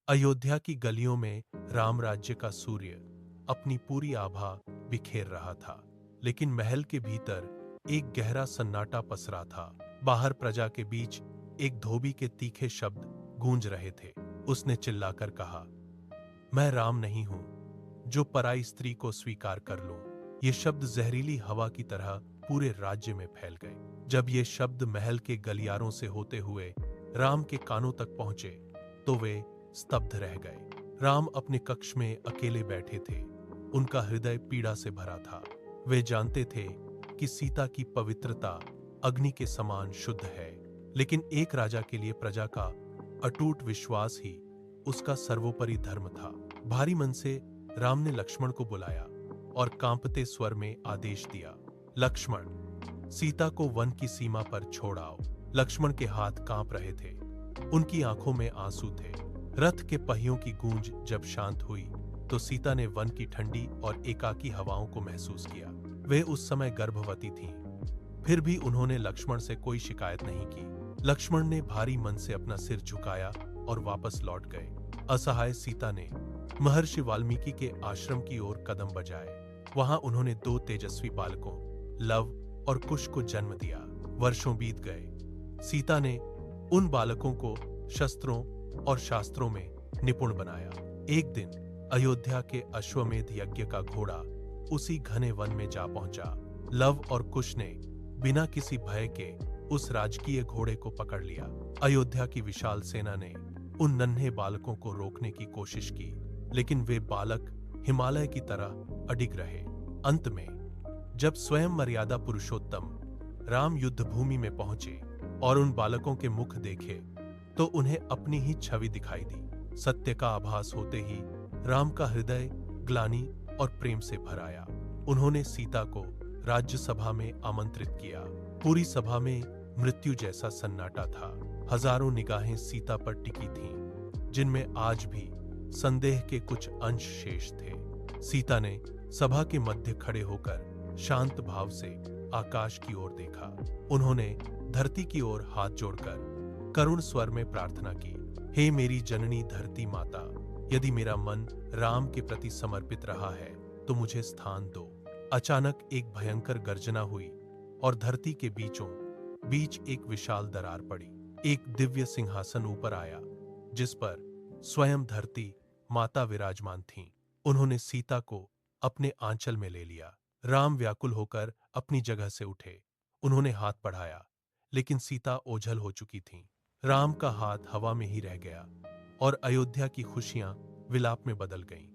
अयोध्या की गलियों में राम राज्य का सूर्य अपनी पूरी आभा बिखेर रहा था, लेकिन महल के भीतर एक गहरा सन्नाटा पसरा था। बाहर प्रजा के बीच एक धोबी के तीखे शब्द गूंज रहे थे। उसने चिल्लाकर कहा, मैं राम नहीं हूं जो पराई स्त्री को स्वीकार कर लूं। ये शब्द जहरीली हवा की तरह पूरे राज्य में फैल गए। जब ये शब्द महल के गलियारों से होते हुए राम के कानों तक पहुंचे तो वे स्तब्ध रह गए। राम अपने कक्ष में अकेले बैठे थे। उनका हृदय पीड़ा से भरा था। वे जानते थे कि सीता की पवित्रता अग्नि के समान शुद्ध है, लेकिन एक राजा के लिए प्रजा का अटूट विश्वास ही उसका सर्वोपरि धर्म था। भारी मन से राम ने लक्ष्मण को बुलाया और कांपते स्वर में आदेश दिया, लक्ष्मण, सीता को वन की सीमा पर छोड़ आओ। लक्ष्मण के हाथ कांप रहे थे, उनकी आंखों में आंसू थे। रथ के पहियों की गूंज जब शांत हुई तो सीता ने वन की ठंडी और एकाकी हवाओं को महसूस किया। वे उस समय गर्भवती थीं, फिर भी उन्होंने लक्ष्मण से कोई शिकायत नहीं की। लक्ष्मण ने भारी मन से अपना सिर झुकाया और वापस लौट गए। असहाय सीता ने महर्षि वाल्मीकि के आश्रम की ओर कदम बजाए। वहां उन्होंने 2 तेजस्वी बालकों लव और कुश को जन्म दिया। वर्षों बीत गए। सीता ने उन बालकों को शस्त्रों और शास्त्रों में निपुण बनाया। एक दिन अयोध्या के अश्वमेध यज्ञ का घोड़ा उसी घने वन में जा पहुंचा। लव और कुश ने बिना किसी भय के उस राजकीय घोड़े को पकड़ लिया। अयोध्या की विशाल सेना ने उन नन्हे बालकों को रोकने की कोशिश की, लेकिन वे बालक हिमालय की तरह अडिग रहे। अंत में जब स्वयं मर्यादा पुरुषोत्तम राम युद्ध भूमि में पहुंचे और उन बालकों के मुख देखे तो उन्हें अपनी ही छवि दिखाई दी। सत्य का आभास होते ही राम का हृदय ग्लानि और प्रेम से भर आया। उन्होंने सीता को राज्यसभा में आमंत्रित किया। पूरी सभा में मृत्यु जैसा सन्नाटा था। हजारों निगाहें सीता पर टिकी थीं, जिनमें आज भी संदेह के कुछ अंश शेष थे। सीता ने सभा के मध्य खड़े होकर शांत भाव से आकाश की ओर देखा। उन्होंने धरती की ओर हाथ जोड़कर करुण स्वर में प्रार्थना की, हे मेरी जननी धरती माता, यदि मेरा मन राम के प्रति समर्पित रहा है तो मुझे स्थान दो। अचानक एक भयंकर गर्जना हुई और धरती के बीचों बीच एक विशाल दरार पड़ी। एक दिव्य सिंहासन ऊपर आया, जिस पर स्वयं धरती माता विराजमान थीं। उन्होंने सीता को अपने आंचल में ले लिया। राम व्याकुल होकर अपनी जगह से उठे। उन्होंने हाथ बढ़ाया, लेकिन सीता ओझल हो चुकी थीं। राम का हाथ हवा में ही रह गया और अयोध्या की खुशियां विलाप में बदल गईं।